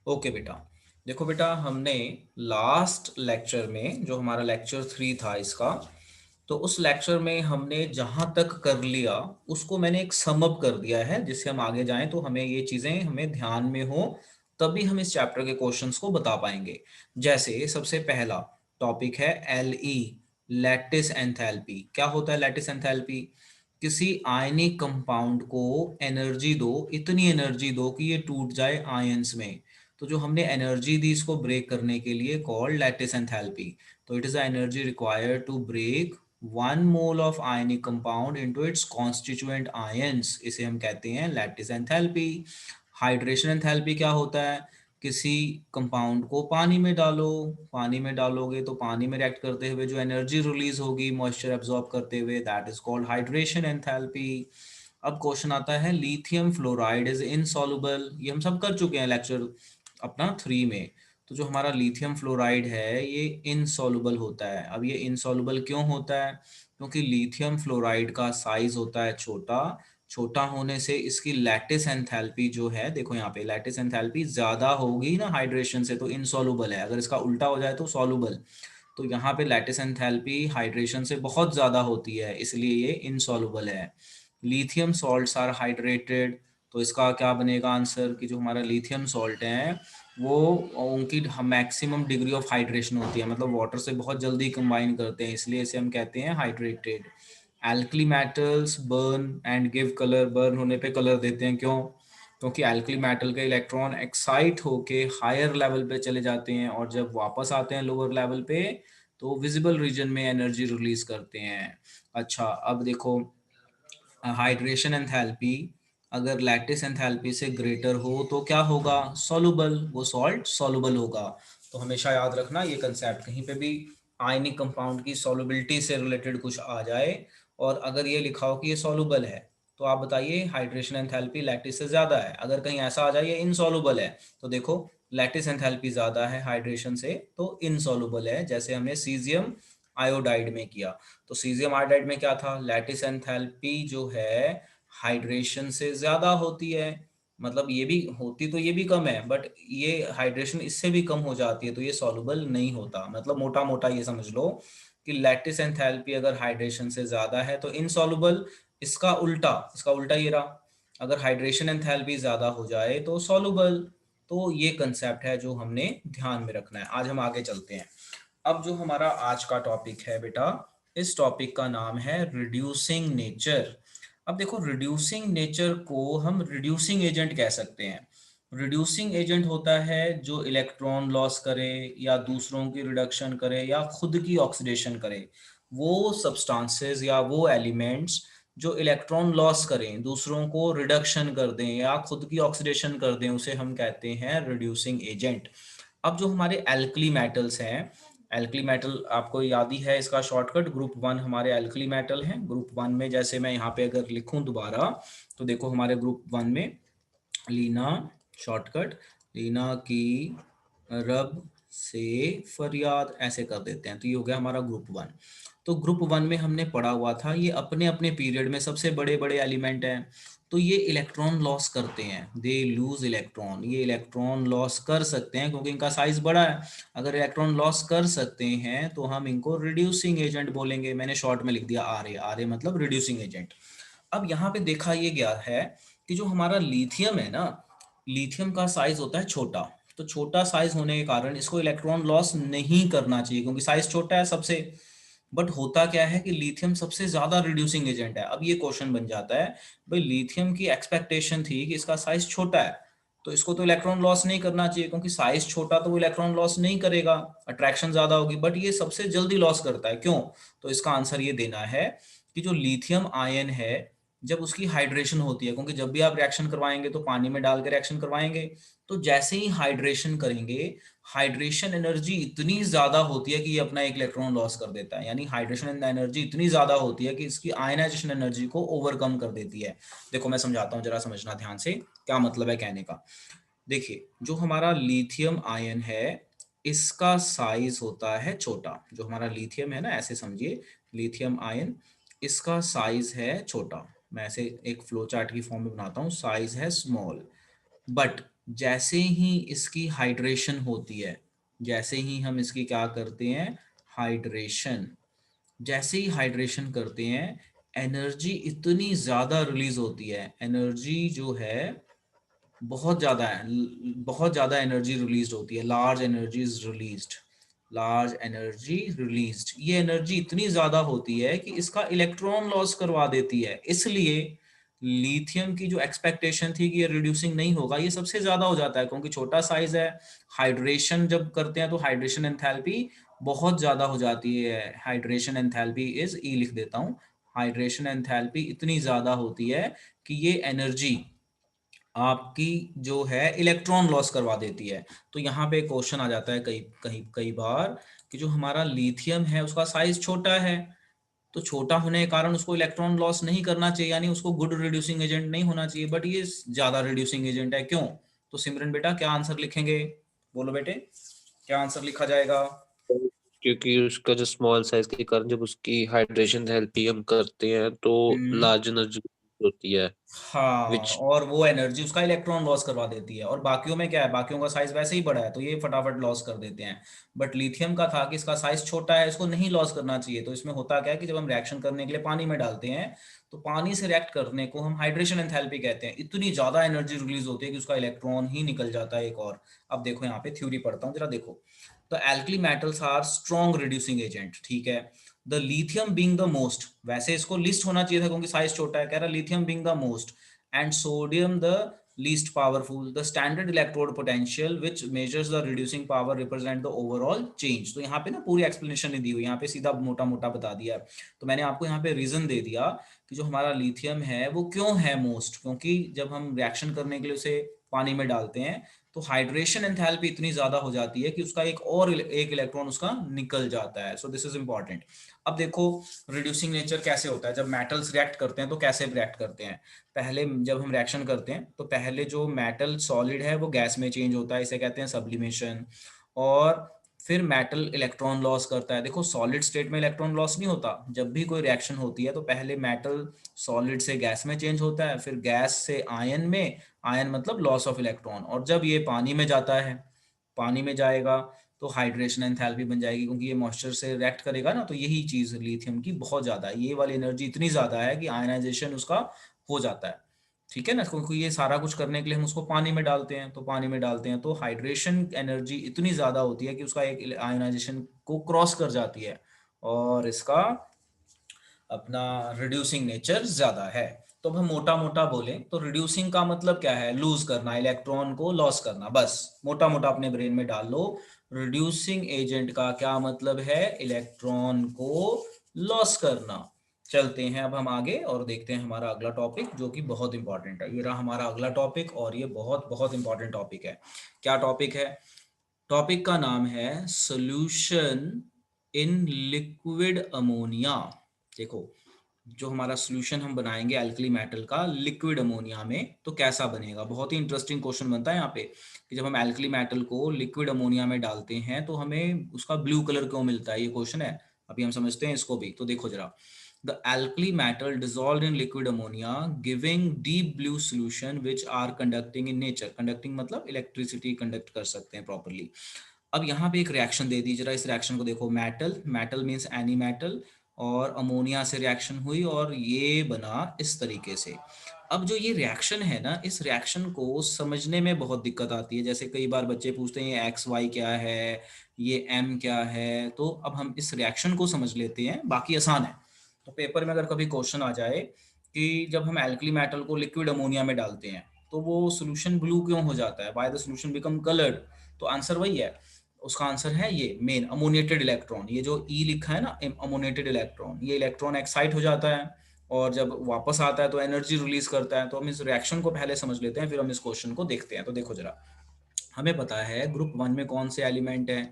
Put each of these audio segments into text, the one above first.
Okay बेटा, देखो बेटा, हमने लास्ट लेक्चर में जो हमारा लेक्चर 3 था इसका, तो उस लेक्चर में हमने जहां तक कर लिया उसको मैंने एक सम अप कर दिया है, जिससे हम आगे जाएं तो हमें ये चीजें हमें ध्यान में हो, तभी हम इस चैप्टर के क्वेश्चंस को बता पाएंगे। जैसे सबसे पहला टॉपिक है एल ई, लैटिस एंथैल्पी। क्या होता है लैटिस एंथैल्पी? किसी आयनिक कंपाउंड को एनर्जी दो, इतनी एनर्जी दो कि ये टूट जाए आयंस में। तो जो हमने एनर्जी दी इसको ब्रेक करने के लिए, कॉल्ड लैटिस एंथैल्पी। तो it is the energy required to break 1 mole of ionic compound into its constituent ions, इसे हम कहते हैं लैटिस एंथैल्पी। हाइड्रेशन एंथैल्पी क्या होता है? किसी कंपाउंड को पानी में डालो, पानी में डालोगे तो पानी में रिएक्ट करते हुए जो एनर्जी रिलीज होगी मॉइस्चर एब्जॉर्ब करते हुए, that is called hydration enthalpy. अब क्वेश्चन आता है लिथियम फ्लोराइड इज इनसॉल्युबल। ये हम सब कर चुके हैं लेक्चर अपना 3 में। तो जो हमारा लिथियम फ्लोराइड है ये इनसॉल्युबल होता है। अब ये इनसॉल्युबल क्यों होता है? क्योंकि लिथियम फ्लोराइड का साइज होता है छोटा। छोटा होने से इसकी लैटिस एंथैल्पी जो है, देखो यहाँ पे लैटिस एंथैल्पी ज्यादा होगी ना हाइड्रेशन से, तो इनसॉल्युबल है। अगर इसका उल्टा हो जाए तो सॉल्युबल। तो यहाँ पे लैटिस एंथैल्पी हाइड्रेशन से बहुत ज्यादा होती है, इसलिए ये इनसॉल्युबल है। Lithium salts are hydrated. तो इसका क्या बनेगा आंसर कि जो हमारा लिथियम सॉल्ट है वो, उनकी मैक्सिमम डिग्री ऑफ हाइड्रेशन होती है, मतलब वाटर से बहुत जल्दी कंबाइन करते हैं, इसलिए इसे हम कहते हैं hydrated. Alkali metals burn and give colour. Burn होने पे कलर देते हैं, क्यों? क्योंकि एल्कली मेटल के इलेक्ट्रॉन एक्साइट होके हायर लेवल पे चले जाते हैं, और जब वापस आते हैं लोअर लेवल पे तो विजिबल रीजन में एनर्जी रिलीज करते हैं। अच्छा, अब देखो हाइड्रेशन एंथैल्पी अगर लैटिस एंथैल्पी से ग्रेटर हो तो क्या होगा? सॉल्युबल, वो सॉल्ट सॉल्युबल होगा। तो हमेशा याद रखना ये कंसेप्ट, कहीं पे भी आयनिक कंपाउंड की सॉल्युबिलिटी से रिलेटेड कुछ आ जाए और अगर ये लिखा हो कि ये सॉल्युबल है, तो आप बताइए हाइड्रेशन एंथैल्पी लैटिस से ज्यादा है। अगर कहीं ऐसा आ जाए ये इनसॉल्युबल है, तो देखो लैटिस एंथैल्पी ज्यादा है हाइड्रेशन से, तो इनसॉल्युबल है, जैसे हमने सीजियम आयोडाइड में किया। तो सीजियम आयोडाइड में क्या था? लैटिस एंथैल्पी जो है हाइड्रेशन से ज्यादा होती है, मतलब ये भी होती तो ये भी कम है, बट ये हाइड्रेशन इससे भी कम हो जाती है, तो ये सॉल्युबल नहीं होता। मतलब मोटा मोटा ये समझ लो कि लैटिस एंथैल्पी अगर हाइड्रेशन से ज्यादा है तो इनसॉल्युबल। इसका उल्टा ये रहा, अगर हाइड्रेशन एंथैल्पी ज्यादा हो जाए तो सॉल्युबल। तो ये कंसेप्ट है जो हमने ध्यान में रखना है। आज हम आगे चलते हैं। अब जो हमारा आज का टॉपिक है बेटा, इस टॉपिक का नाम है रिड्यूसिंग नेचर। अब देखो रिड्यूसिंग नेचर को हम रिड्यूसिंग एजेंट कह सकते हैं। रिड्यूसिंग एजेंट होता है जो इलेक्ट्रॉन लॉस करे या दूसरों की रिडक्शन करे या खुद की ऑक्सीडेशन करे। वो सब्सटेंसेस या वो एलिमेंट्स जो इलेक्ट्रॉन लॉस करें, दूसरों को रिडक्शन कर दें या खुद की ऑक्सीडेशन कर दें, उसे हम कहते हैं रिड्यूसिंग एजेंट। अब जो हमारे एल्कली मेटल्स हैं, एल्कली मेटल आपको याद ही है, इसका शॉर्टकट ग्रुप 1 हमारे एल्कली मेटल हैं। ग्रुप 1 में जैसे मैं यहाँ पे अगर लिखूं दोबारा, तो देखो हमारे ग्रुप 1 में लीना, शॉर्टकट लीना की रब से फरियाद, ऐसे कर देते हैं, तो ये हो गया हमारा ग्रुप 1। तो ग्रुप 1 में हमने पढ़ा हुआ था ये अपने अपने पीरियड में सबसे बड़े बड़े एलिमेंट हैं। तो ये इलेक्ट्रॉन लॉस करते हैं, दे लूज इलेक्ट्रॉन। ये इलेक्ट्रॉन लॉस कर सकते हैं क्योंकि इनका साइज बड़ा है। अगर इलेक्ट्रॉन लॉस कर सकते हैं तो हम इनको रिड्यूसिंग एजेंट बोलेंगे। मैंने शॉर्ट में लिख दिया आर ए। आर ए मतलब रिड्यूसिंग एजेंट। अब यहाँ पे देखा ये गया है कि जो हमारा लिथियम है ना, लिथियम का साइज होता है छोटा। तो छोटा साइज होने के कारण इसको इलेक्ट्रॉन लॉस नहीं करना चाहिए क्योंकि साइज छोटा है सबसे। बट होता क्या है कि लिथियम सबसे ज्यादा रिड्यूसिंग एजेंट है। अब ये क्वेश्चन बन जाता है, भाई लिथियम की एक्सपेक्टेशन थी कि इसका साइज छोटा है, तो इसको तो इलेक्ट्रॉन लॉस नहीं करना चाहिए क्योंकि साइज छोटा, तो वो इलेक्ट्रॉन लॉस नहीं करेगा, अट्रैक्शन ज्यादा होगी। बट ये सबसे जल्दी लॉस करता है, क्यों? तो इसका आंसर ये देना है कि जो लिथियम आयन है, जब उसकी हाइड्रेशन होती है, क्योंकि जब भी आप रिएक्शन करवाएंगे तो पानी में डाल के रिएक्शन करवाएंगे, तो जैसे ही हाइड्रेशन करेंगे, हाइड्रेशन एनर्जी इतनी ज्यादा होती है कि ये अपना एक इलेक्ट्रॉन लॉस कर देता है। यानी हाइड्रेशन एनर्जी इतनी ज्यादा होती है कि इसकी आयनाइजेशन एनर्जी को ओवरकम कर देती है। देखो मैं समझाता हूँ, जरा समझना ध्यान से क्या मतलब है कहने का। देखिए जो हमारा लिथियम आयन है, इसका साइज होता है छोटा। जो हमारा लिथियम है ना, ऐसे समझिए, लिथियम आयन, इसका साइज है छोटा। मैं ऐसे एक फ्लो चार्ट की फॉर्म में बनाता हूँ, साइज है स्मॉल। बट जैसे ही इसकी हाइड्रेशन होती है, जैसे ही हम इसकी क्या करते हैं, हाइड्रेशन, जैसे ही हाइड्रेशन करते हैं, एनर्जी इतनी ज्यादा रिलीज होती है, एनर्जी जो है बहुत ज्यादा है, बहुत ज्यादा एनर्जी रिलीज होती है, large energy is released, large energy released. ये एनर्जी इतनी ज्यादा होती है कि इसका इलेक्ट्रॉन लॉस करवा देती है। इसलिए लिथियम की जो एक्सपेक्टेशन थी कि ये रिड्यूसिंग नहीं होगा, ये सबसे ज्यादा हो जाता है, क्योंकि छोटा साइज है। हाइड्रेशन जब करते हैं तो हाइड्रेशन एंथैल्पी बहुत ज्यादा हो जाती है। हाइड्रेशन एंथैल्पी इज ई लिख देता हूँ। हाइड्रेशन एंथैल्पी इतनी ज्यादा होती है कि ये एनर्जी आपकी जो है इलेक्ट्रॉन लॉस करवा देती है। तो यहाँ पे क्वेश्चन आ जाता है कई कई कई बार कि जो हमारा लिथियम है उसका साइज छोटा है, तो छोटा होने के कारण उसको इलेक्ट्रॉन लॉस नहीं करना चाहिए, यानी उसको गुड रिड्यूसिंग एजेंट नहीं होना चाहिए, बट ये ज्यादा रिड्यूसिंग एजेंट है। क्यों? तो सिमरन बेटा क्या आंसर लिखेंगे? बोलो बेटे, क्या आंसर लिखा जाएगा? क्योंकि उसका जो स्मॉल साइज के कारण जब उसकी हाइड्रेशन हेल्प हम करते हैं तो हम्म। लार्ज एनर्जी होती है हाँ, विच। और वो एनर्जी उसका इलेक्ट्रॉन लॉस करवा देती है, और बाकियों में क्या है, बाकियों का साइज वैसे ही बड़ा है तो ये फटाफट लॉस कर देते हैं। बट लिथियम का था कि इसका साइज छोटा है, इसको नहीं लॉस करना चाहिए। तो इसमें होता क्या है कि जब हम रिएक्शन करने के लिए पानी में डालते हैं, तो पानी से रिएक्ट करने को हम हाइड्रेशन एंथैल्पी कहते हैं। इतनी ज्यादा एनर्जी रिलीज होती है कि उसका इलेक्ट्रॉन ही निकल जाता है एक और। अब देखो यहाँ पे थ्योरी पढ़ता हूँ, जरा देखो। The alkali metals are strong reducing agent, ठीक है। The lithium being the most, वैसे इसको लिस्ट होना चाहिए था क्योंकि साइज छोटा है, कह रहा lithium being the most and sodium the least powerful, the standard electrode potential which measures the reducing power represent the overall change। तो यहाँ पे ना पूरी एक्सप्लेनेशन नहीं दी हुई, यहाँ पे सीधा मोटा मोटा बता दिया है। तो मैंने आपको यहाँ पे रीजन दे दिया कि जो हमारा लिथियम है वो क्यों है मोस्ट, क्योंकि जब हम रिएक्शन करने के लिए उसे पानी में डालते हैं तो हाइड्रेशन एंथैल्पी इतनी ज्यादा हो जाती है कि उसका एक इलेक्ट्रॉन उसका निकल जाता है। So this is important. अब देखो रिड्यूसिंग नेचर कैसे होता है, जब मेटल्स रिएक्ट करते हैं तो कैसे रिएक्ट करते हैं। पहले जब हम रिएक्शन करते हैं तो पहले जो मेटल सॉलिड है वो गैस में चेंज होता है, इसे कहते हैं सब्लिमेशन। और फिर मेटल इलेक्ट्रॉन लॉस करता है। देखो सॉलिड स्टेट में इलेक्ट्रॉन लॉस नहीं होता, जब भी कोई रिएक्शन होती है तो पहले मेटल सॉलिड से गैस में चेंज होता है, फिर गैस से आयन में, आयन मतलब लॉस ऑफ इलेक्ट्रॉन, और जब ये पानी में जाता है, पानी में जाएगा तो हाइड्रेशन एंथैल्पी बन जाएगी, क्योंकि ये मॉइस्चर से रिएक्ट करेगा ना। तो यही चीज लिथियम की बहुत ज्यादा है, ये वाली एनर्जी इतनी ज्यादा है कि आयनाइजेशन उसका हो जाता है, ठीक है ना। क्योंकि ये सारा कुछ करने के लिए हम उसको पानी में डालते हैं, तो पानी में डालते हैं तो हाइड्रेशन एनर्जी इतनी ज्यादा होती है कि उसका एक आयनाइजेशन को क्रॉस कर जाती है, और इसका अपना रिड्यूसिंग नेचर ज्यादा है। तो अब हम मोटा मोटा बोले तो रिड्यूसिंग का मतलब क्या है, लूज करना, इलेक्ट्रॉन को लॉस करना, बस मोटा मोटा अपने ब्रेन में डाल लो। रिड्यूसिंग एजेंट का क्या मतलब है, इलेक्ट्रॉन को लॉस करना। चलते हैं अब हम आगे और देखते हैं हमारा अगला टॉपिक जो कि बहुत इंपॉर्टेंट है। ये रहा हमारा अगला टॉपिक, और ये बहुत बहुत इंपॉर्टेंट टॉपिक है। क्या टॉपिक है? टॉपिक का नाम है सॉल्यूशन इन लिक्विड अमोनिया। देखो, जो हमारा सॉल्यूशन हम बनाएंगे एल्कली मेटल का लिक्विड अमोनिया में तो कैसा बनेगा, बहुत ही इंटरेस्टिंग क्वेश्चन बनता है यहाँ पे कि जब हम एल्कली मेटल को लिक्विड अमोनिया में डालते हैं तो हमें उसका ब्लू कलर क्यों मिलता है, ये क्वेश्चन है। अभी हम समझते हैं इसको भी। तो देखो जरा, the alkali metal dissolved in liquid ammonia giving deep blue solution which are conducting in nature। conducting मतलब इलेक्ट्रिसिटी कंडक्ट कर सकते हैं प्रॉपरली। अब यहाँ पे एक रिएक्शन दे दी, जरा इस रिएक्शन को देखो। Metal, metal means any metal, और अमोनिया से रिएक्शन हुई और ये बना इस तरीके से। अब जो ये रिएक्शन है ना, इस रिएक्शन को समझने में बहुत दिक्कत आती है। जैसे कई बार बच्चे पूछते हैं ये एक्स वाई क्या है, ये एम क्या है। तो अब हम इस रिएक्शन को समझ लेते हैं, बाकी आसान है। तो पेपर में अगर कभी क्वेश्चन आ जाए कि जब हम एल्कली मेटल को लिक्विड अमोनिया में डालते हैं तो वो सॉल्यूशन ब्लू क्यों हो जाता है, by the solution become coloured, तो आंसर वही है। उसका आंसर है ये मेन अमोनिएटेड इलेक्ट्रॉन। ये जो ई लिखा है ना, अमोनिएटेड इलेक्ट्रॉन, ये इलेक्ट्रॉन एक्साइट हो जाता है और जब वापस आता है तो एनर्जी रिलीज करता है। तो हम इस रिएक्शन को पहले समझ लेते हैं, फिर हम इस क्वेश्चन को देखते हैं। तो देखो जरा, हमें पता है ग्रुप वन में कौन से एलिमेंट है,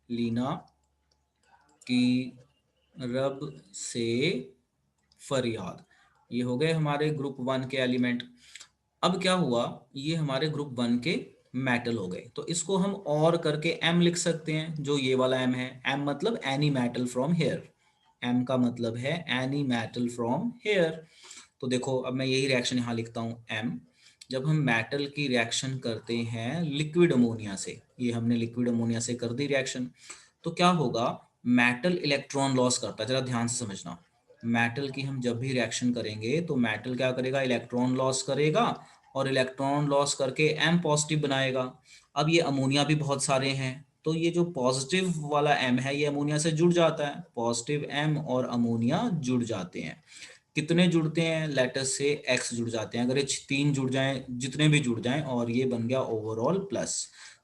लीना की रब से फरियाद, ये हो गए हमारे ग्रुप वन के एलिमेंट। अब क्या हुआ, ये हमारे ग्रुप वन के मेटल हो गए, तो इसको हम और करके एम लिख सकते हैं, जो ये वाला एम है। एम मतलब any metal from here, M का मतलब है एनी मेटल फ्रॉम हेयर। तो देखो अब मैं यही रिएक्शन यहाँ लिखता हूँ एम। जब हम मेटल की रिएक्शन करते हैं लिक्विड अमोनिया से, ये हमने लिक्विड अमोनिया से कर दी रिएक्शन, तो क्या होगा, मेटल इलेक्ट्रॉन लॉस करता है। जरा ध्यान से समझना, मेटल की हम जब भी रिएक्शन करेंगे तो मेटल क्या करेगा, इलेक्ट्रॉन लॉस करेगा, और इलेक्ट्रॉन लॉस करके एम पॉजिटिव बनाएगा। अब ये अमोनिया भी बहुत सारे हैं, तो ये जो पॉजिटिव वाला एम है ये अमोनिया से जुड़ जाता है, पॉजिटिव एम और अमोनिया जुड़ जाते हैं। कितने जुड़ते हैं, लेटस से एक्स जुड़ जाते हैं, अगर ये तीन जुड़ जाएं, जितने भी जुड़ जाएं, और ये बन गया ओवरऑल प्लस।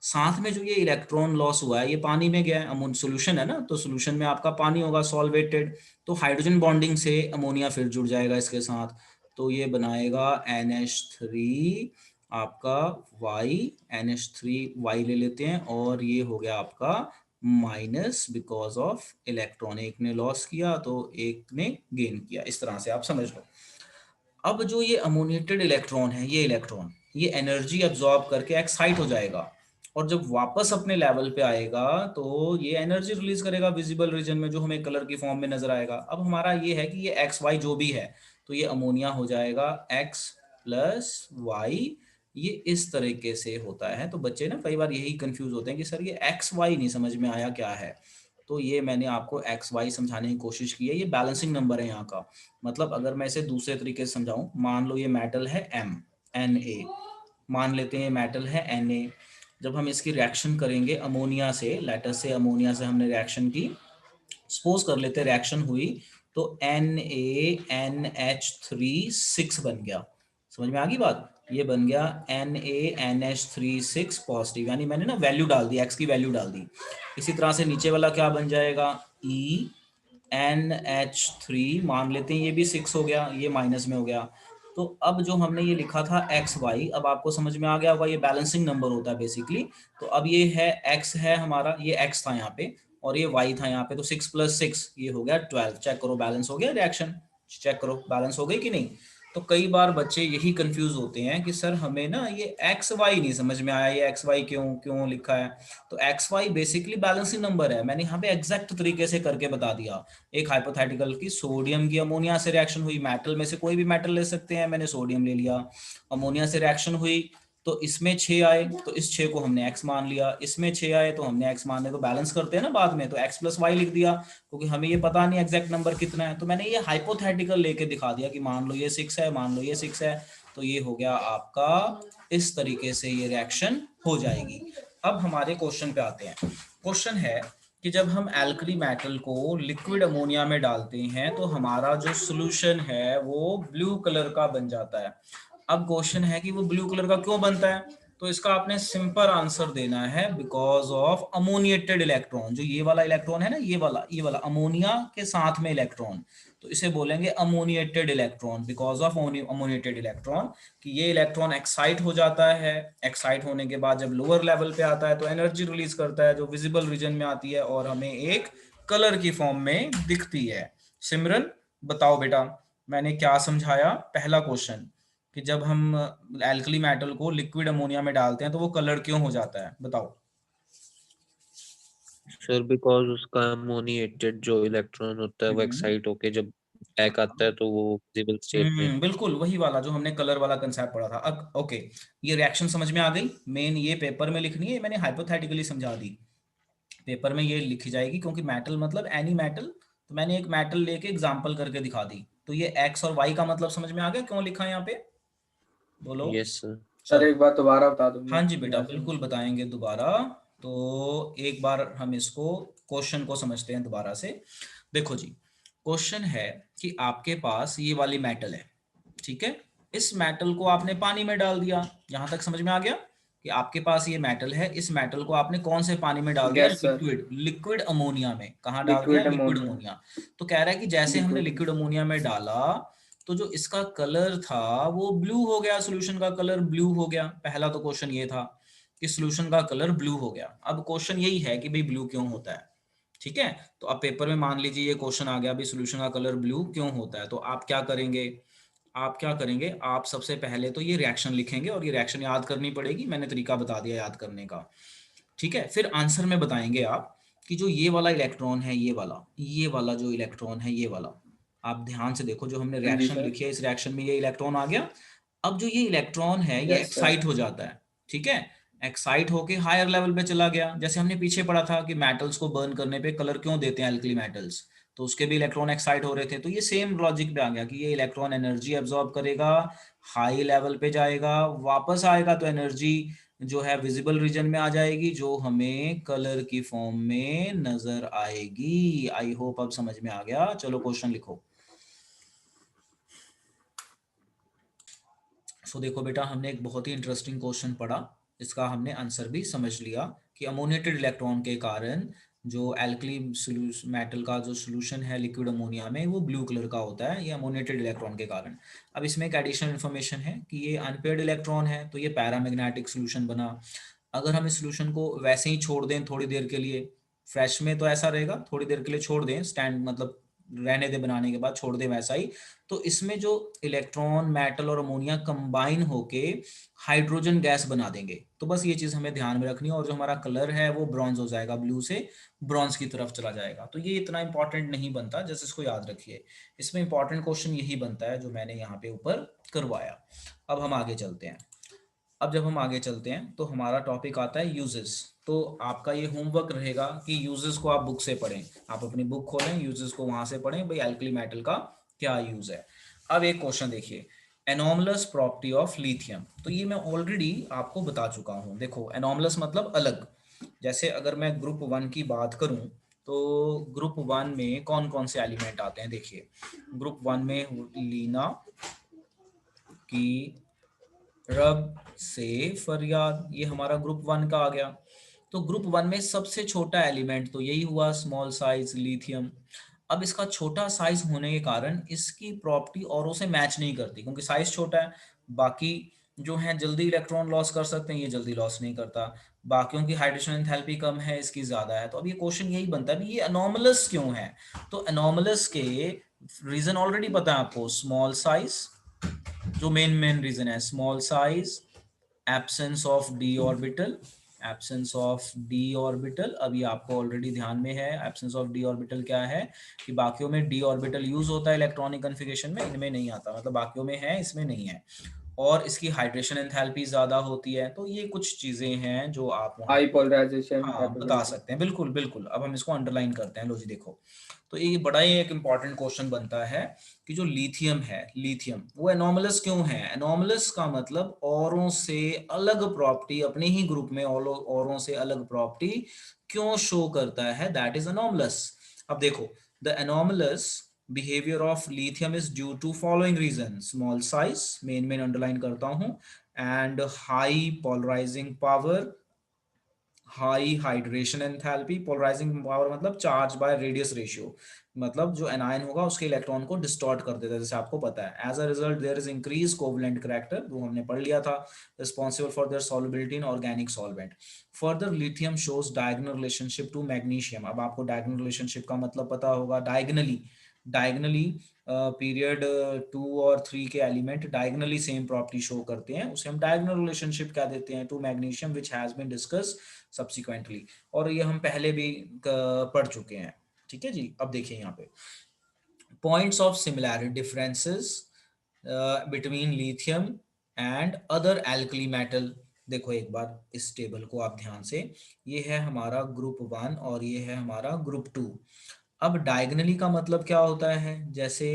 साथ में जो ये इलेक्ट्रॉन लॉस हुआ है ये पानी में गया है, अमोन सोल्यूशन है ना, तो सोल्यूशन में आपका पानी होगा सॉल्वेटेड, तो हाइड्रोजन बॉन्डिंग से अमोनिया फिर जुड़ जाएगा इसके साथ, तो ये बनाएगा NH3 आपका Y, NH3Y ले लेते हैं, और ये हो गया आपका माइनस बिकॉज ऑफ इलेक्ट्रॉन, एक ने लॉस किया तो एक ने गेन किया, इस तरह से आप समझ लो। अब जो ये अमोनिएटेड इलेक्ट्रॉन है, ये इलेक्ट्रॉन ये एनर्जी अब्सॉर्ब करके एक्साइट हो जाएगा, और जब वापस अपने लेवल पे आएगा तो ये एनर्जी रिलीज करेगा विजिबल रीजन में, जो हमें कलर की फॉर्म में नजर आएगा। अब हमारा ये है कि ये एक्स वाई जो भी है, तो ये अमोनिया हो जाएगा एक्स प्लस वाई, ये इस तरीके से होता है। तो बच्चे ना कई बार यही कंफ्यूज होते हैं कि सर ये एक्स वाई नहीं समझ में आया क्या है, तो ये मैंने आपको एक्स वाई समझाने की कोशिश की है, ये बैलेंसिंग नंबर है यहाँ का। मतलब अगर मैं इसे दूसरे तरीके से समझाऊं, मान लो ये मेटल है एम, Na, मान लेते हैं मेटल है Na, जब हम इसकी रिएक्शन करेंगे अमोनिया से, लेटस से अमोनिया से हमने रिएक्शन की, सपोज कर लेते रिएक्शन हुई, तो NaNH3 6 बन गया। समझ में आ गई बात, ये बन गया NaNH3 6 पॉजिटिव, यानी मैंने ना वैल्यू डाल दी, एक्स की वैल्यू डाल दी। इसी तरह से नीचे वाला क्या बन जाएगा, ENH3, मान लेते हैं ये भी 6 हो गया, ये माइनस में हो गया। तो अब जो हमने ये लिखा था एक्स वाई, अब आपको समझ में आ गया होगा, ये बैलेंसिंग नंबर होता है बेसिकली। तो अब ये है एक्स है हमारा, ये एक्स था यहाँ पे, और ये वाई था यहाँ पे, तो 6 + 6 ये हो गया 12। चेक करो बैलेंस हो गया रिएक्शन, चेक करो बैलेंस हो गई कि नहीं। तो कई बार बच्चे यही कंफ्यूज होते हैं कि सर हमें ना ये एक्स वाई नहीं समझ में आया, ये एक्स वाई क्यों क्यों लिखा है। तो X Y basically balancing number है, मैंने यहाँ पे एग्जैक्ट तरीके से करके बता दिया। एक हाइपोथेटिकल की सोडियम की अमोनिया से रिएक्शन हुई, मेटल में से कोई भी मेटल ले सकते हैं, मैंने सोडियम ले लिया, अमोनिया से रिएक्शन हुई, तो इसमें 6 आए, तो इस 6 को हमने x मान लिया, इसमें 6 आए तो हमने x मान लिया, तो बैलेंस करते हैं ना बाद में, तो x + y लिख दिया, क्योंकि हमें ये पता नहीं एग्जैक्ट नंबर कितना है। तो मैंने ये हाइपोथेटिकल लेके दिखा दिया कि मान लो ये 6 है, मान लो ये 6 है, तो ये हो गया आपका, इस तरीके से ये रिएक्शन हो जाएगी। अब हमारे क्वेश्चन पे आते हैं। क्वेश्चन है कि जब हम एल्कली मेटल को लिक्विड अमोनिया में डालते हैं तो हमारा जो सॉल्यूशन है वो ब्लू कलर का बन जाता है। अब क्वेश्चन है कि वो ब्लू कलर का क्यों बनता है, तो इसका आपने सिंपल आंसर देना है, बिकॉज ऑफ अमोनिएटेड इलेक्ट्रॉन। जो ये वाला इलेक्ट्रॉन है ना, ये वाला अमोनिया के साथ में इलेक्ट्रॉन, तो इसे बोलेंगे ammoniated electron, because of ammoniated electron, कि ये इलेक्ट्रॉन एक्साइट हो जाता है, एक्साइट होने के बाद जब लोअर लेवल पे आता है तो एनर्जी रिलीज करता है जो विजिबल रीजन में आती है और हमें एक कलर की फॉर्म में दिखती है। सिमरन बताओ बेटा, मैंने क्या समझाया। पहला क्वेश्चन कि जब हम एल्कली मेटल को लिक्विड अमोनिया में डालते हैं तो वो कलर क्यों हो जाता है, बताओ। सर बिकॉज उसका अमोनिएटेड जो इलेक्ट्रॉन होता है वो हम्म एक्साइट होके जब बैक आता है तो वो विजिबल स्टेट में। बिल्कुल वही वाला जो हमने कलर वाला कंसेप्ट पढ़ा था। अब ओके, ये रिएक्शन समझ में आ गई। मेन ये पेपर में लिखनी है, मैंने हाइपोथेटिकली समझा दी, पेपर में ये लिखी जाएगी, क्योंकि मेटल मतलब एनी मेटल, तो मैंने एक मेटल लेके एग्जांपल करके दिखा दी। तो ये एक्स और वाई का मतलब समझ में आ गया क्यों लिखा है यहाँ पे, बोलो। Yes sir. सर चलो, एक बार दोबारा बता दो, हाँ जी बेटा मैं बिल्कुल समझ। बताएंगे दोबारा। तो एक बार हम इसको क्वेश्चन को समझते हैं दोबारा से। देखो जी, क्वेश्चन है कि आपके पास ये वाली मेटल है, ठीक है, इस मेटल को आपने पानी में डाल दिया। यहां तक समझ में आ गया कि आपके पास ये मेटल है, इस मेटल को आपने कौन से पानी में डाल दिया, gas sir. Liquid liquid ammonia में। कहाँ डाल दिया, लिक्विड लिक्विड अमोनिया। अमोनिया। तो कह रहा है कि जैसे हमने लिक्विड। लिक्विड अमोनिया में डाला तो जो इसका कलर था वो ब्लू हो गया, सोल्यूशन का कलर ब्लू हो गया। पहला तो क्वेश्चन ये था कि सोल्यूशन का कलर ब्लू हो गया। अब क्वेश्चन यही है कि भाई ब्लू क्यों होता है, ठीक है। तो अब पेपर में मान लीजिए ये क्वेश्चन आ गया, भाई सोल्यूशन का कलर ब्लू क्यों होता है, तो आप क्या करेंगे, आप क्या करेंगे, आप सबसे पहले तो ये रिएक्शन लिखेंगे, और ये रिएक्शन याद करनी पड़ेगी, मैंने तरीका बता दिया याद करने का, ठीक है। फिर आंसर में बताएंगे आप कि जो ये वाला इलेक्ट्रॉन है, ये वाला जो इलेक्ट्रॉन है, ये वाला, आप ध्यान से देखो, जो हमने हाँ जी रिएक्शन सर। लिखी है इस रिएक्शन में ये इलेक्ट्रॉन आ गया। अब जो ये इलेक्ट्रॉन है ये यस सर। एक्साइट हो जाता है, ठीक है, एक्साइट होके हायर लेवल पे चला गया। जैसे हमने पीछे पढ़ा था कि मेटल्स को बर्न करने पे कलर क्यों देते हैं एल्कली मेटल्स, तो उसके भी इलेक्ट्रॉन एक्साइट हो रहे थे। तो ये सेम लॉजिक पे आ गया कि ये इलेक्ट्रॉन एनर्जी एब्जॉर्ब करेगा, हाई लेवल पे जाएगा, वापस आएगा तो एनर्जी जो है विजिबल रीजन में आ जाएगी, जो हमें कलर की फॉर्म में नजर आएगी। आई होप अब समझ में आ गया। चलो क्वेश्चन लिखो। सो देखो बेटा, हमने एक बहुत ही इंटरेस्टिंग क्वेश्चन पढ़ा, इसका हमने आंसर भी समझ लिया कि अमोनिएटेड इलेक्ट्रॉन के कारण जो एल्कली मेटल का जो सोल्यूशन है लिक्विड अमोनिया में वो ब्लू कलर का होता है, ये अमोनिएटेड इलेक्ट्रॉन के कारण। अब इसमें एक एडिशनल इन्फॉर्मेशन है कि ये अनपेयर्ड इलेक्ट्रॉन है, तो ये पैरामैग्नेटिक सोल्यूशन बना। अगर हम इस सोल्यूशन को वैसे ही छोड़ दें थोड़ी देर के लिए, फ्रेश में तो ऐसा रहेगा, थोड़ी देर के लिए छोड़ दें, स्टैंड मतलब रहने दे, बनाने के बाद छोड़ दें वैसा ही, तो इसमें जो इलेक्ट्रॉन मेटल और अमोनिया कंबाइन होके हाइड्रोजन गैस बना देंगे। तो बस ये चीज हमें ध्यान में रखनी है, और जो हमारा कलर है वो ब्रॉन्ज हो जाएगा, ब्लू से ब्रॉन्ज की तरफ चला जाएगा। तो ये इतना इंपॉर्टेंट नहीं बनता, जैसे इसको याद रखिए। इसमें इंपॉर्टेंट क्वेश्चन यही बनता है जो मैंने यहाँ पे ऊपर करवाया। अब हम आगे चलते हैं। अब जब हम आगे चलते हैं तो हमारा टॉपिक आता है यूजेस। तो आपका ये होमवर्क रहेगा कि यूजेस को आप बुक से पढ़ें, आप अपनी बुक खोलें, यूजेस को वहां से पढ़ें, भाई एल्कली मेटल का क्या यूज है। अब एक क्वेश्चन देखिए, एनॉमलस प्रॉपर्टी ऑफ लिथियम। तो ये मैं ऑलरेडी आपको बता चुका हूँ। देखो एनॉमलस मतलब अलग। जैसे अगर मैं ग्रुप वन की बात करूं, तो ग्रुप वन में कौन कौन से एलिमेंट आते हैं देखिए। ग्रुप वन में लीना की रब से फरियाद, ये हमारा ग्रुप वन का आ गया। तो ग्रुप वन में सबसे छोटा एलिमेंट तो यही हुआ, स्मॉल साइज लिथियम। अब इसका छोटा साइज होने के कारण इसकी प्रॉपर्टी औरों से मैच नहीं करती, क्योंकि साइज छोटा है। बाकी जो है जल्दी इलेक्ट्रॉन लॉस कर सकते हैं, ये जल्दी लॉस नहीं करता। बाकियों की हाइड्रोजन एंथैल्पी कम है, इसकी ज्यादा है। तो अब ये क्वेश्चन यही बनता है, ये अनोमलस क्यों है। तो अनोमलस के रीजन ऑलरेडी पता है आपको, स्मॉल साइज, जो मेन रीजन है small size, absence of D orbital, absence of D orbital. अभी आपको ऑलरेडी ध्यान में है एब्सेंस ऑफ डी ऑर्बिटल क्या है, कि बाकियों में डी ऑर्बिटल यूज होता है इलेक्ट्रॉनिक कन्फिगरेशन में, इनमें नहीं आता, मतलब बाकियों में है इसमें नहीं है। और इसकी हाइड्रेशन एंथैल्पी ज्यादा होती है। तो ये कुछ चीजें हैं जो आप वहां हाई पे पोलराइजेशन हाँ बता कैपेबिलिटी। सकते हैं। बिल्कुल बिल्कुल, अब हम इसको अंडरलाइन करते हैं। लो जी देखो, तो ये बड़ा ही एक इंपॉर्टेंट क्वेश्चन बनता है कि जो लिथियम है, लिथियम वो एनोमलस क्यों है। एनोमलस का मतलब औरों से अलग प्रॉपर्टी, अपने ही ग्रुप में औरों से अलग प्रॉपर्टी क्यों शो करता है, दैट इज एनोमलस। अब देखो, the anomalous behaviour of lithium is due to following reason, small size, मेन अंडरलाइन करता हूं, and high polarising power, high hydration enthalpy. Polarising power मतलब चार्ज बाय रेडियस रेशियो, मतलब जो एनायन होगा उसके इलेक्ट्रॉन को डिस्टॉर्ट कर देता है, जैसे आपको पता है। As a result there is increase covalent character, वो हमने पढ़ लिया था, responsible for their solubility in organic solvent. Further lithium shows diagonal relationship to magnesium. अब आपको डायगोनल रिलेशनशिप का मतलब पता होगा, डायगनली, डायगनली पीरियड 2 और 3 के element diagonally same property show करते हैं, उसे हम डायगोनल रिलेशनशिप क्या देते हैं, to magnesium, which has been discuss subsequently. और ये हम पहले भी पढ़ चुके हैं। ठीक है जी। अब देखिए यहाँ पे points of similarity, differences between lithium and other alkali metal. देखो एक बार इस टेबल को आप ध्यान से, ये है हमारा ग्रुप वन और ये है हमारा ग्रुप टू। अब डायगनली का मतलब क्या होता है, जैसे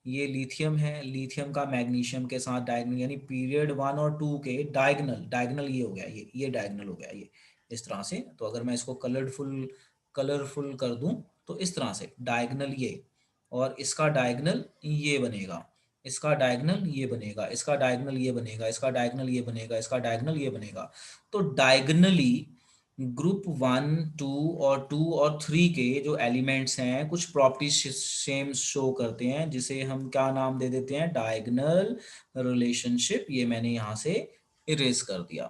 ये लिथियम है, लिथियम का मैग्नीशियम के साथ डायगनल, यानी पीरियड 1 और 2 के डायगनल, डायगनल ये हो गया, ये डायगनल हो गया, ये इस तरह से। तो अगर मैं इसको कलरफुल कलरफुल कर दूं तो इस तरह से डायगनल ये, और इसका डायगनल ये बनेगा, इसका डायगनल ये बनेगा, इसका डायगनल ये बनेगा, इसका डायगनल ये बनेगा, इसका डायगनल ये बनेगा। तो डायगनली ग्रुप 1, 2 और 3 के जो एलिमेंट्स हैं कुछ प्रॉपर्टीज सेम शो करते हैं, जिसे हम क्या नाम दे देते हैं, डायगोनल रिलेशनशिप। ये मैंने यहाँ से इरेज कर दिया,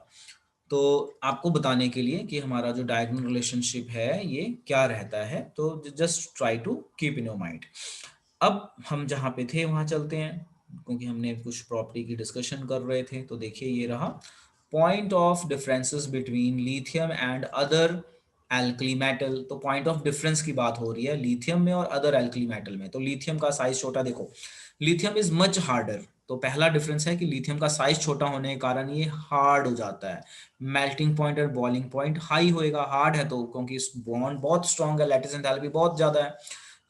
तो आपको बताने के लिए कि हमारा जो डायगोनल रिलेशनशिप है ये क्या रहता है। तो just try to keep in your mind. अब हम जहाँ पे थे वहाँ चलते हैं, क्योंकि हमने कुछ प्रॉपर्टी की डिस्कशन कर रहे थे। तो देखिए ये रहा point of differences between lithium and other alkali metal. तो पॉइंट ऑफ डिफरेंस की बात हो रही है लिथियम में और अदर एल्कली मेटल में। तो लिथियम का साइज छोटा, देखो लिथियम इज मच हार्डर, तो पहला डिफरेंस है कि लिथियम का साइज छोटा होने के कारण ये हार्ड हो जाता है, मेल्टिंग पॉइंट और बॉइलिंग पॉइंट हाई होएगा, हार्ड है तो क्योंकि इस बॉन्ड बहुत स्ट्रॉन्ग है, लैटिस एंथैल्पी बहुत ज्यादा है।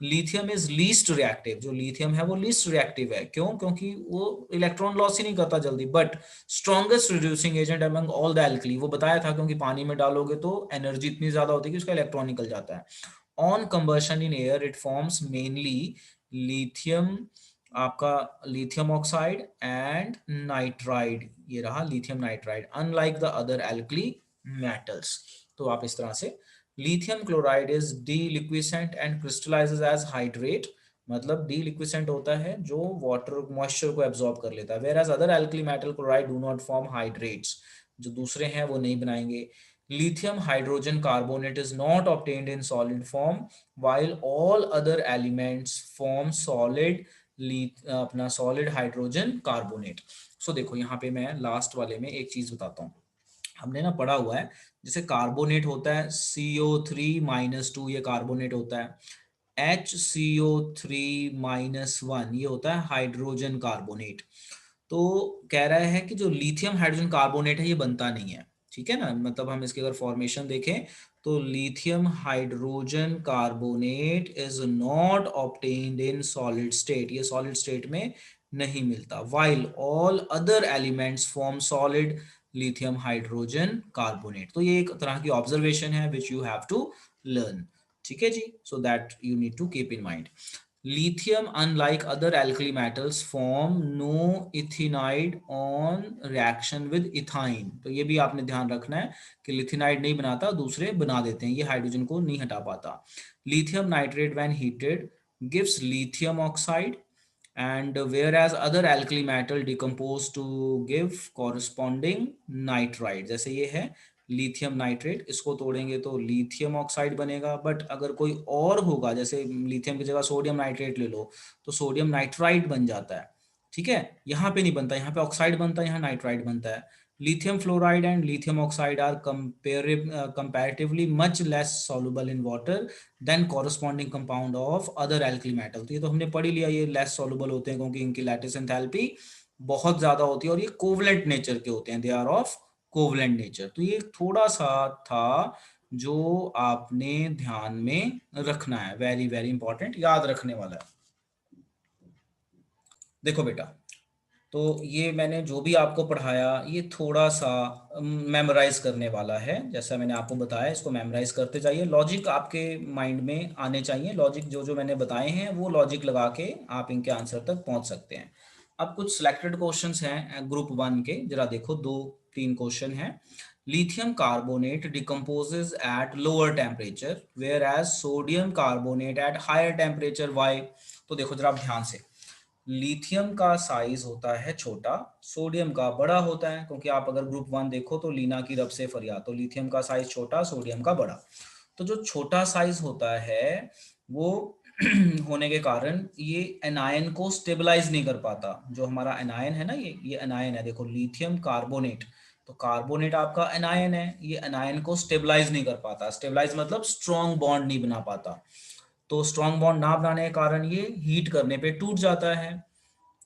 लिथियम इज लीस्ट रिएक्टिव, जो लिथियम है वो लीस्ट रिएक्टिव है, क्यों? क्योंकि वो इलेक्ट्रॉन लॉस ही नहीं करता जल्दी, but strongest reducing agent among all the alkali, वो बताया था, क्योंकि पानी में डालोगे तो एनर्जी इतनी ज्यादा होती है कि उसका इलेक्ट्रॉन निकल जाता है। On combustion in air it forms mainly lithium, आपका लिथियम ऑक्साइड एंड नाइट्राइड, ये रहा lithium nitride, unlike the other alkali metals. तो आप इस तरह से, lithium chloride is deliquescent and crystallises as hydrate, मतलब डीलिक्विसेंट होता है जो वाटर मॉइस्चर को एब्जॉर्ब कर लेता है, whereas other alkali metal chloride do not form hydrates, जो दूसरे हैं वो नहीं बनाएंगे। lithium hydrogen carbonate is not obtained in solid form while all other elements form solid अपना solid hydrogen carbonate। सो देखो यहाँ पे मैं लास्ट वाले में एक चीज बताता हूँ, हमने ना पढ़ा हुआ है, जैसे कार्बोनेट होता है CO3-2, ये कार्बोनेट होता है, HCO3-1 ये होता है हाइड्रोजन कार्बोनेट। तो कह रहा है कि जो लिथियम हाइड्रोजन कार्बोनेट है ये बनता नहीं है, ठीक है ना, मतलब हम इसके अगर फॉर्मेशन देखें तो lithium hydrogen carbonate is not obtained in solid state, ये सॉलिड स्टेट में नहीं मिलता, while all other elements form solid lithium hydrogen carbonate. तो ये एक तरह की ऑब्जर्वेशन है which you have to learn, ठीक है जी, so that you need to keep in mind. Lithium, unlike other alkali metals, form no ethanide on reaction with ethyne। तो ये भी आपने ध्यान रखना है कि लिथिनाइड नहीं बनाता, दूसरे बना देते हैं, ये हाइड्रोजन को नहीं हटा पाता। Lithium nitrate when heated gives lithium oxide and whereas other alkali metal decompose to give corresponding nitride, जैसे ये है लिथियम नाइट्रेट, इसको तोड़ेंगे तो लिथियम ऑक्साइड बनेगा, बट अगर कोई और होगा, जैसे लिथियम की जगह सोडियम नाइट्रेट ले लो तो सोडियम नाइट्राइड बन जाता है, ठीक है, यहाँ पे नहीं बनता, यहाँ पे ऑक्साइड बनता है, यहाँ नाइट्राइड बनता है। Lithium fluoride and lithium oxide are comparatively much less soluble in water than corresponding compound of other alkali metal. तो ये तो हमने पढ़ ही लिया, ये लेस सॉल्युबल होते हैं क्योंकि इनकी लैटिस एंथैल्पी बहुत ज्यादा होती है और ये कोवलेंट नेचर के होते हैं, they are of covalent nature. तो ये थोड़ा सा था जो आपने ध्यान में रखना है, वेरी वेरी इंपॉर्टेंट, याद रखने वाला है। देखो बेटा, तो ये मैंने जो भी आपको पढ़ाया ये थोड़ा सा मेमोराइज करने वाला है, जैसा मैंने आपको बताया इसको मेमोराइज करते जाइए, लॉजिक आपके माइंड में आने चाहिए, लॉजिक जो जो मैंने बताए हैं वो लॉजिक लगा के आप इनके आंसर तक पहुंच सकते हैं। अब कुछ सिलेक्टेड क्वेश्चंस हैं ग्रुप 1 के, जरा देखो, 2-3 क्वेश्चन हैं। Lithium carbonate decomposes at lower temperature whereas sodium carbonate at higher temperature, why? तो देखो जरा आप ध्यान से, लिथियम का साइज होता है छोटा, सोडियम का बड़ा होता है, क्योंकि आप अगर ग्रुप 1 देखो तो लीना की रब से फरियाद, तो लिथियम का साइज छोटा, सोडियम का बड़ा। तो जो छोटा साइज होता है वो होने के कारण ये एनायन को स्टेबलाइज नहीं कर पाता, जो हमारा एनायन है ना, ये एनायन है, देखो लिथियम कार्बोनेट, तो कार्बोनेट आपका एनायन है, ये एनायन को स्टेबलाइज नहीं कर पाता, स्टेबलाइज मतलब स्ट्रॉन्ग बॉन्ड नहीं बना पाता, तो स्ट्रॉन्ग बॉन्ड ना बनाने के कारण ये हीट करने पे टूट जाता है,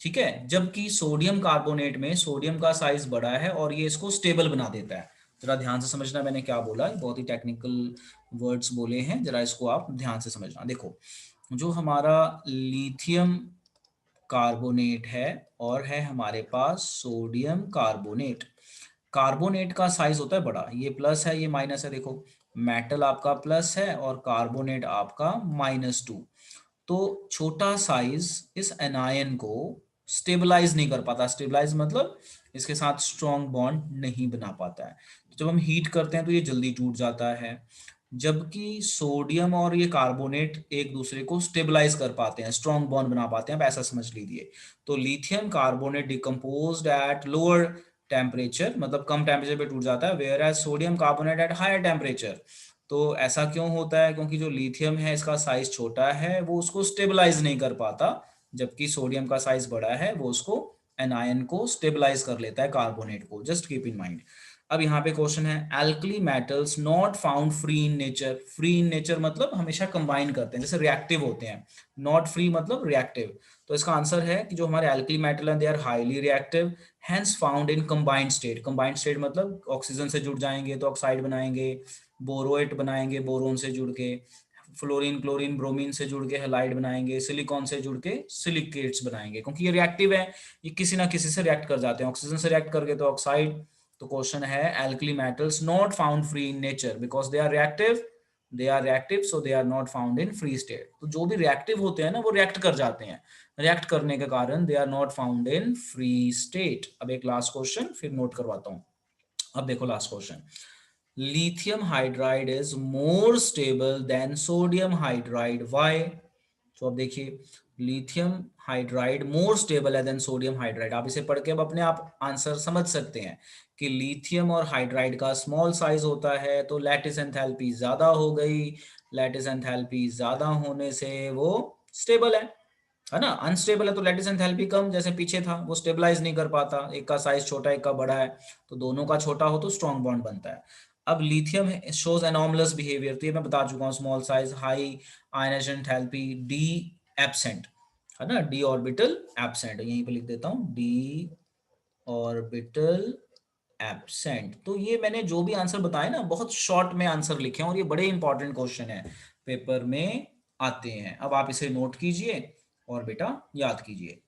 ठीक है। जबकि सोडियम कार्बोनेट में सोडियम का साइज बड़ा है और ये इसको स्टेबल बना देता है। जरा ध्यान से समझना मैंने क्या बोला, बहुत ही टेक्निकल वर्ड्स बोले हैं, जरा इसको आप ध्यान से समझना। देखो, जो हमारा लिथियम कार्बोनेट है और है हमारे पास सोडियम कार्बोनेट, कार्बोनेट का साइज होता है बड़ा, ये प्लस है ये माइनस है, देखो मेटल आपका प्लस है और कार्बोनेट आपका -2, तो छोटा साइज इस एनायन को स्टेबलाइज नहीं कर पाता, स्टेबलाइज मतलब इसके साथ स्ट्रॉन्ग बॉन्ड नहीं बना पाता है, तो जब हम हीट करते हैं तो ये जल्दी टूट जाता है। जबकि सोडियम और ये कार्बोनेट एक दूसरे को स्टेबलाइज कर पाते हैं, स्ट्रॉन्ग बॉन्ड बना पाते हैं, आप ऐसा समझ लीजिए। तो lithium carbonate decomposed at lower temperature, मतलब कम टेम्परेचर पे टूट जाता है, whereas sodium carbonate at higher temperature. तो ऐसा क्यों होता है? क्योंकि जो लिथियम है इसका साइज छोटा है, वो उसको स्टेबलाइज नहीं कर पाता, जबकि सोडियम का साइज बड़ा है, वो उसको एनायन को स्टेबलाइज कर लेता है, कार्बोनेट को, जस्ट कीप इन माइंड। अब यहाँ पे क्वेश्चन है alkali metals not found free in nature. Free in nature मतलब हमेशा कंबाइन करते हैं, जैसे रिएक्टिव होते हैं। नॉट फ्री मतलब रिएक्टिव। तो इसका आंसर है कि जो हमारे एल्कली मेटल हैं they are highly reactive, hence found in combined state. Combined state मतलब ऑक्सीजन से जुड़ जाएंगे तो ऑक्साइड बनाएंगे, बोरोएट बनाएंगे बोरोन से जुड़ के, फ्लोरीन क्लोरीन ब्रोमीन से जुड़ के हैलाइड बनाएंगे, सिलिकॉन से जुड़ के सिलिकेट्स बनाएंगे, क्योंकि ये रिएक्टिव है, ये किसी ना किसी से रिएक्ट कर जाते हैं। ऑक्सीजन से रिएक्ट करके तो ऑक्साइड। तो क्वेश्चन है alkali metals not found free in nature because they are reactive, they are reactive so they are not found in free state. तो जो भी रिएक्टिव होते हैं ना वो रिएक्ट कर जाते हैं, रिएक्ट करने के कारण they are not found in free state. अब एक लास्ट क्वेश्चन फिर नोट करवाता हूं। अब देखो last question, lithium hydride is more stable than sodium hydride, why? तो अब देखिए लिथियम हाइड्राइड मोर स्टेबल है देन सोडियम हाइड्राइड। आप इसे पढ़ के अब अपने आप आंसर समझ सकते हैं कि लिथियम और हाइड्राइड का स्मॉल साइज होता है तो लैटिस एंथैल्पी ज्यादा हो गई, लैटिस एंथैल्पी ज्यादा होने से वो स्टेबल है ना। अनस्टेबल है तो लैटिस एंथैल्पी कम, जैसे पीछे था, वो स्टेबलाइज नहीं कर पाता, एक का साइज छोटा एक का बड़ा है, तो दोनों का छोटा हो तो स्ट्रॉन्ग बॉन्ड बनता है। अब लिथियम शोज एनॉमलस बिहेवियर, तो ये मैं बता चुका हूँ, small size, high ionisation enthalpy, D absent, है ना, डी ऑर्बिटल एब्सेंट, यहीं पे लिख देता हूँ डी ऑर्बिटल एब्सेंट। तो ये मैंने जो भी आंसर बताए ना बहुत शॉर्ट में आंसर लिखे हैं और ये बड़े इंपॉर्टेंट क्वेश्चन है, पेपर में आते हैं। अब आप इसे नोट कीजिए और बेटा याद कीजिए।